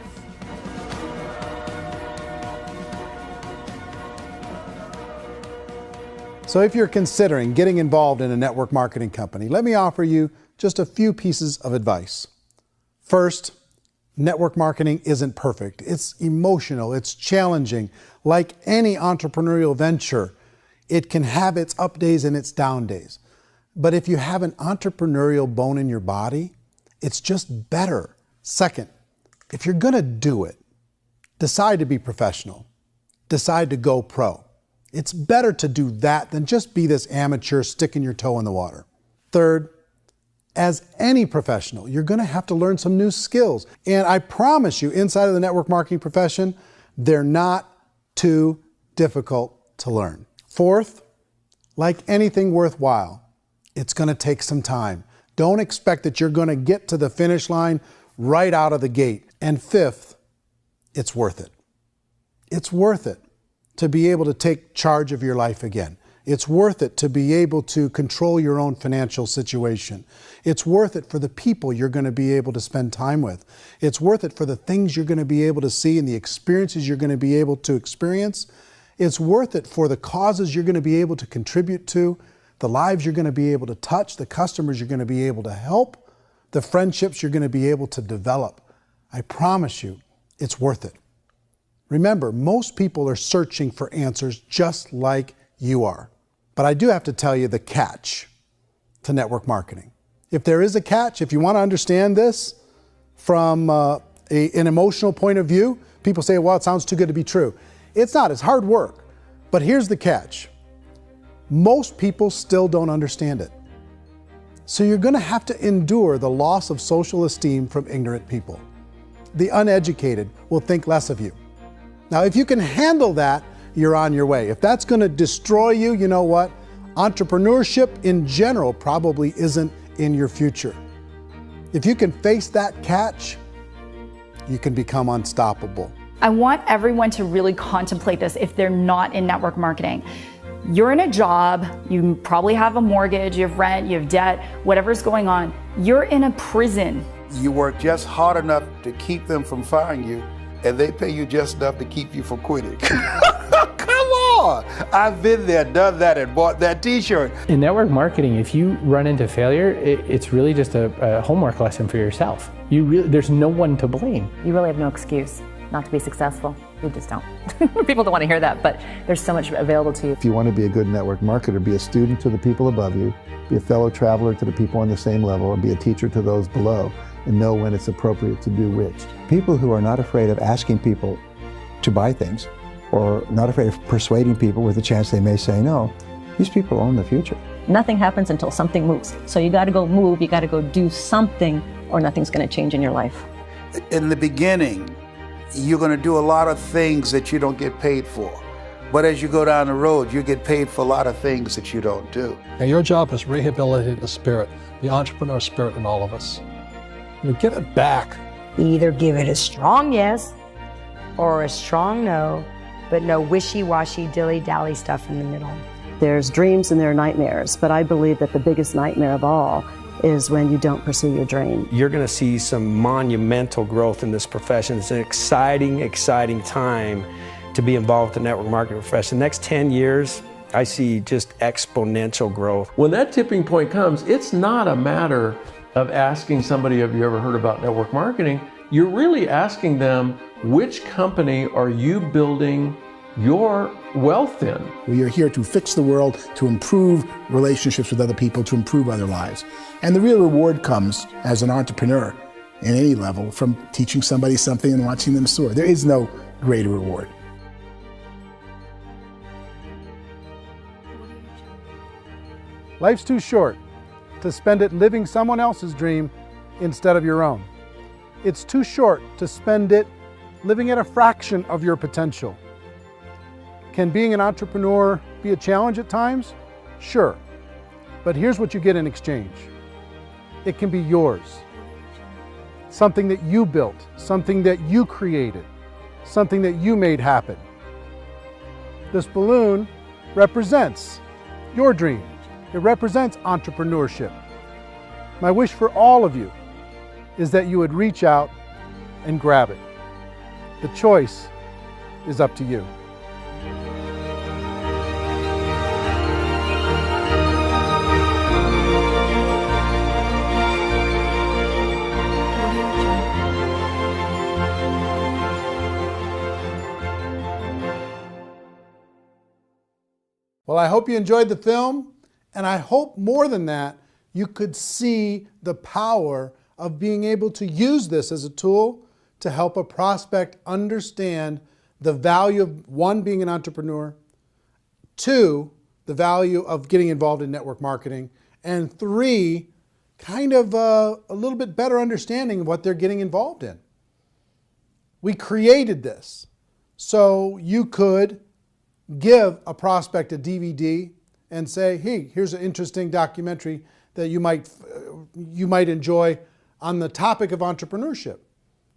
So if you're considering getting involved in a network marketing company, let me offer you just a few pieces of advice. First, network marketing isn't perfect. It's emotional, it's challenging. Like any entrepreneurial venture, it can have its up days and its down days. But if you have an entrepreneurial bone in your body, it's just better. Second, if you're gonna do it, decide to be professional. Decide to go pro. It's better to do that than just be this amateur sticking your toe in the water. Third, as any professional, you're gonna have to learn some new skills. And I promise you, inside of the network marketing profession, they're not too difficult to learn. Fourth, like anything worthwhile, it's gonna take some time. Don't expect that you're going to get to the finish line right out of the gate. And fifth, it's worth it. It's worth it to be able to take charge of your life again. It's worth it to be able to control your own financial situation. It's worth it for the people you're going to be able to spend time with. It's worth it for the things you're going to be able to see and the experiences you're going to be able to experience. It's worth it for the causes you're going to be able to contribute to, the lives you're going to be able to touch, the customers you're going to be able to help, the friendships you're going to be able to develop. I promise you, it's worth it. Remember, most people are searching for answers just like you are. But I do have to tell you the catch to network marketing. If there is a catch, if you want to understand this from an emotional point of view, people say, well, it sounds too good to be true. It's not, it's hard work. But here's the catch. Most people still don't understand it. So you're going to have to endure the loss of social esteem from ignorant people. The uneducated will think less of you. Now, if you can handle that, you're on your way. If that's going to destroy you, you know what? Entrepreneurship in general probably isn't in your future. If you can face that catch, you can become unstoppable. I want everyone to really contemplate this if they're not in network marketing. You're in a job, you probably have a mortgage, you have rent, you have debt, whatever's going on. You're in a prison. You work just hard enough to keep them from firing you, and they pay you just enough to keep you from quitting. Come on! I've been there, done that, and bought that t-shirt. In network marketing, if you run into failure, it's really just a homework lesson for yourself. There's no one to blame. You really have no excuse not to be successful. You just don't. People don't want to hear that, but there's so much available to you. If you want to be a good network marketer, be a student to the people above you, be a fellow traveler to the people on the same level, and be a teacher to those below, and know when it's appropriate to do which. People who are not afraid of asking people to buy things, or not afraid of persuading people with a chance they may say no, these people own the future. Nothing happens until something moves. So you got to go move, you got to go do something, or nothing's going to change in your life. In the beginning, you're going to do a lot of things that you don't get paid for. But as you go down the road, you get paid for a lot of things that you don't do. And your job is rehabilitate the spirit, the entrepreneur spirit in all of us. You get it back. Either give it a strong yes or a strong no, but no wishy-washy, dilly-dally stuff in the middle. There's dreams and there are nightmares, but I believe that the biggest nightmare of all is when you don't pursue your dream. You're going to see some monumental growth in this profession. It's an exciting, exciting time to be involved with the network marketing profession. The next 10 years, I see just exponential growth. When that tipping point comes, it's not a matter of asking somebody, have you ever heard about network marketing? You're really asking them, which company are you building your wealth in? We are here to fix the world, to improve relationships with other people, to improve other lives. And the real reward comes as an entrepreneur in any level from teaching somebody something and watching them soar. There is no greater reward. Life's too short to spend it living someone else's dream instead of your own. It's too short to spend it living at a fraction of your potential. Can being an entrepreneur be a challenge at times? Sure. But here's what you get in exchange. It can be yours. Something that you built, something that you created, something that you made happen. This balloon represents your dream. It represents entrepreneurship. My wish for all of you is that you would reach out and grab it. The choice is up to you. Well, I hope you enjoyed the film, and I hope more than that, you could see the power of being able to use this as a tool to help a prospect understand the value of, one, being an entrepreneur, two, the value of getting involved in network marketing, and three, kind of a little bit better understanding of what they're getting involved in. We created this so you could give a prospect a DVD and say, hey, here's an interesting documentary that you might enjoy on the topic of entrepreneurship.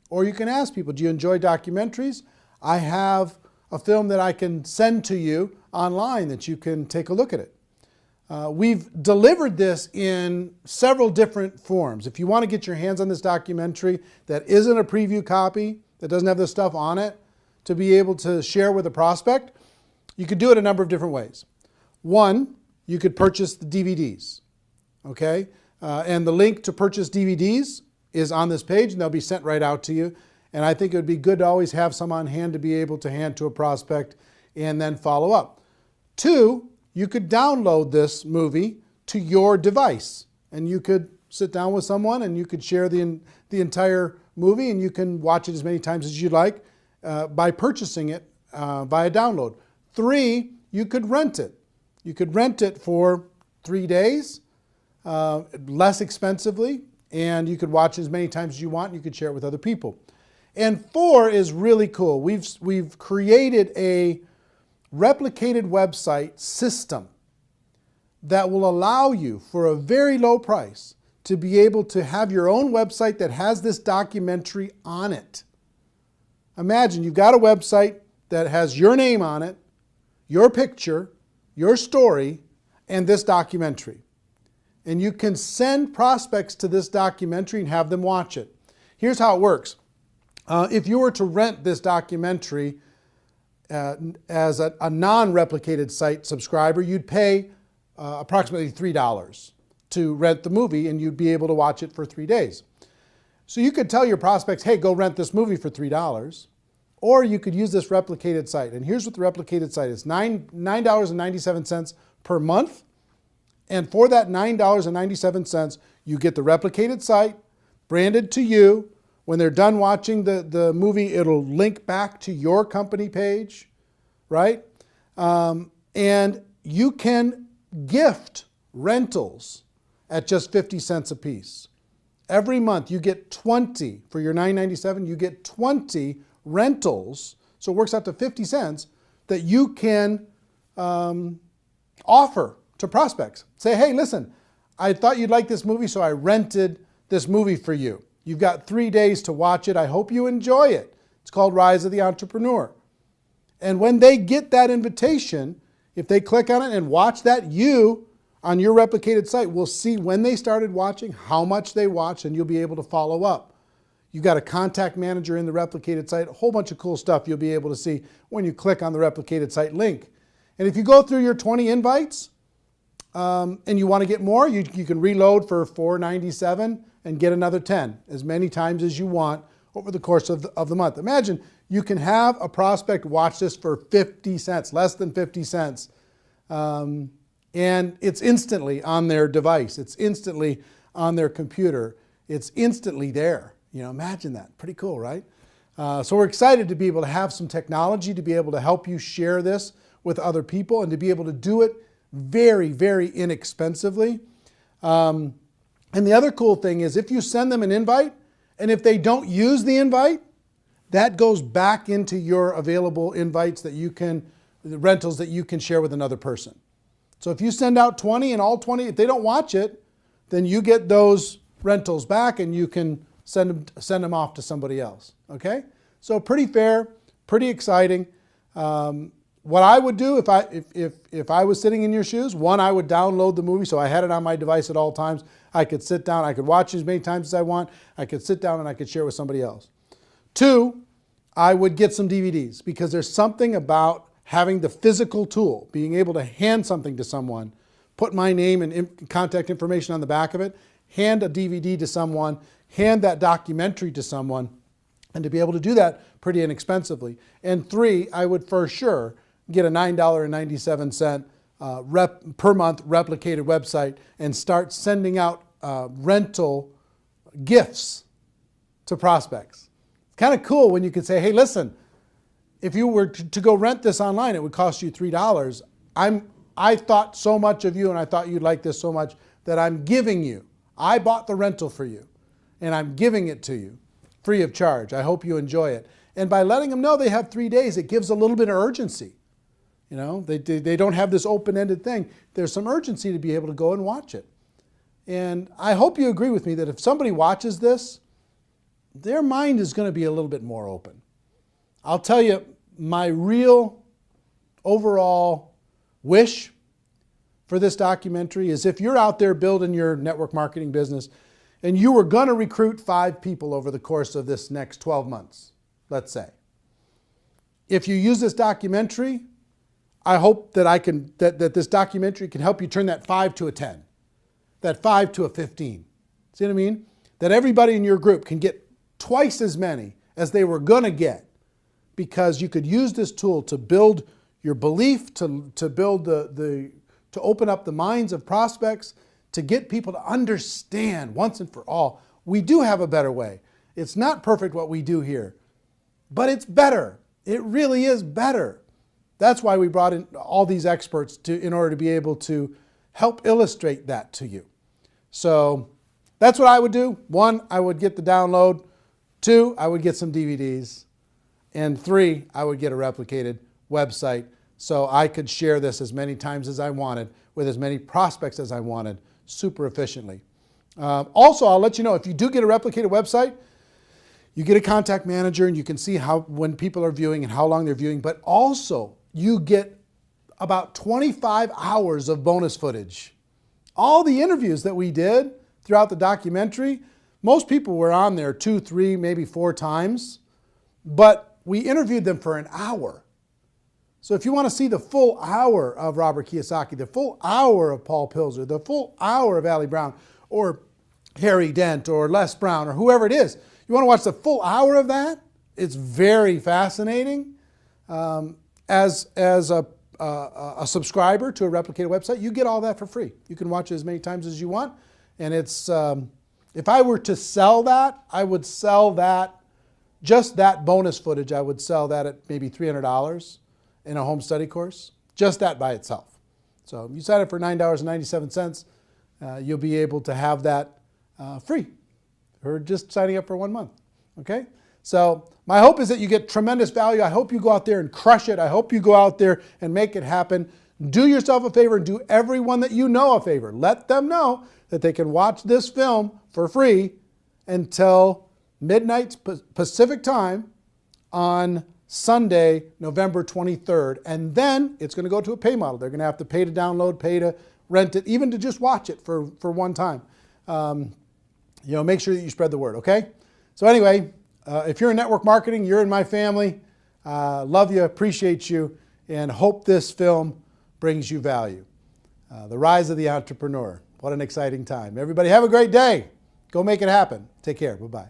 Or you can ask people, do you enjoy documentaries? I have a film that I can send to you online that you can take a look at it. We've delivered this in several different forms. If you want to get your hands on this documentary that isn't a preview copy, that doesn't have this stuff on it, to be able to share with a prospect, you could do it a number of different ways. One, you could purchase the DVDs, okay? And the link to purchase DVDs is on this page, and they'll be sent right out to you. And I think it would be good to always have some on hand to be able to hand to a prospect and then follow up. Two, you could download this movie to your device, and you could sit down with someone and you could share the entire movie, and you can watch it as many times as you'd like by purchasing it via download. Three, you could rent it. You could rent it for 3 days, less expensively, and you could watch as many times as you want, and you could share it with other people. And four is really cool. We've created a replicated website system that will allow you, for a very low price, to be able to have your own website that has this documentary on it. Imagine you've got a website that has your name on it, your picture, your story, and this documentary. And you can send prospects to this documentary and have them watch it. Here's how it works. If you were to rent this documentary as a non-replicated site subscriber, you'd pay approximately $3 to rent the movie, and you'd be able to watch it for 3 days. So you could tell your prospects, hey, go rent this movie for $3, or you could use this replicated site. And here's what the replicated site is: $9.97 per month. And for that $9.97, you get the replicated site branded to you. When they're done watching the movie, it'll link back to your company page, right? And you can gift rentals at just 50 cents a piece. Every month you get 20, for your $9.97, you get 20 rentals, so it works out to 50 cents, that you can offer to prospects. Say, hey, listen, I thought you'd like this movie, so I rented this movie for you. You've got 3 days to watch it. I hope you enjoy it. It's called Rise of the Entrepreneur. And when they get that invitation, if they click on it and watch that, you, on your replicated site, will see when they started watching, how much they watched, and you'll be able to follow up. You've got a contact manager in the replicated site, a whole bunch of cool stuff you'll be able to see when you click on the replicated site link. And if you go through your 20 invites and you want to get more, you can reload for $4.97 and get another 10, as many times as you want over the course of the month. Imagine you can have a prospect watch this for 50 cents, less than 50 cents. And it's instantly on their device. It's instantly on their computer. It's instantly there. You know, imagine that. Pretty cool, right? So we're excited to be able to have some technology to be able to help you share this with other people and to be able to do it very, very inexpensively. And the other cool thing is if you send them an invite, and if they don't use the invite, that goes back into your available invites that you can, the rentals that you can share with another person. So if you send out 20 and all 20, if they don't watch it, then you get those rentals back and you can send them off to somebody else, okay? So pretty fair, pretty exciting. What I would do if I was sitting in your shoes, one, I would download the movie so I had it on my device at all times. I could sit down, I could watch it as many times as I want. I could sit down and I could share with somebody else. Two, I would get some DVDs, because there's something about having the physical tool, being able to hand something to someone, put my name and contact information on the back of it, hand a DVD to someone, hand that documentary to someone, and to be able to do that pretty inexpensively. And three, I would for sure get a $9.97 per month replicated website and start sending out rental gifts to prospects. It's kind of cool when you can say, hey, listen, if you were to go rent this online, it would cost you $3. I thought so much of you and I thought you'd like this so much that I'm giving you. I bought the rental for you and I'm giving it to you free of charge. I hope you enjoy it. And by letting them know they have 3 days, it gives a little bit of urgency. You know, they don't have this open-ended thing. There's some urgency to be able to go and watch it. And I hope you agree with me that if somebody watches this, their mind is going to be a little bit more open. I'll tell you, my real overall wish for this documentary is if you're out there building your network marketing business and you were going to recruit 5 people over the course of this next 12 months, let's say. If you use this documentary, I hope that this documentary can help you turn that 5 to a 10, that 5 to a 15. See what I mean? That everybody in your group can get twice as many as they were going to get, because you could use this tool to build your belief, to build to open up the minds of prospects, to get people to understand once and for all, we do have a better way. It's not perfect what we do here, but it's better. It really is better. That's why we brought in all these experts in order to be able to help illustrate that to you. So that's what I would do. 1, I would get the download. 2, I would get some DVDs. And 3, I would get a replicated website so I could share this as many times as I wanted with as many prospects as I wanted super efficiently. Also, I'll let you know, if you do get a replicated website, you get a contact manager and you can see when people are viewing and how long they're viewing, but also you get about 25 hours of bonus footage. All the interviews that we did throughout the documentary, most people were on there 2, 3, maybe 4 times, but we interviewed them for an hour. So if you want to see the full hour of Robert Kiyosaki, the full hour of Paul Pilzer, the full hour of Ali Brown, or Harry Dent, or Les Brown, or whoever it is, you want to watch the full hour of that? It's very fascinating. As a subscriber to a replicated website, you get all that for free. You can watch it as many times as you want. And it's, if I were to sell that, I would sell that, just that bonus footage, I would sell that at maybe $300 in a home study course, just that by itself. So if you sign up for $9.97, you'll be able to have that free, or just signing up for 1 month, okay? So my hope is that you get tremendous value. I hope you go out there and crush it. I hope you go out there and make it happen. Do yourself a favor and do everyone that you know a favor. Let them know that they can watch this film for free until midnight Pacific time on Sunday, November 23rd. And then it's going to go to a pay model. They're going to have to pay to download, pay to rent it, even to just watch it for one time. Make sure that you spread the word, okay? So anyway, if you're in network marketing, you're in my family. Love you, appreciate you, and hope this film brings you value. The Rise of the Entrepreneur. What an exciting time. Everybody have a great day. Go make it happen. Take care. Bye-bye.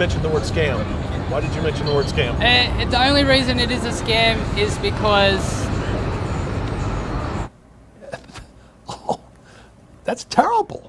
mention the word scam? Why did you mention the word scam? The only reason it is a scam is because... That's terrible.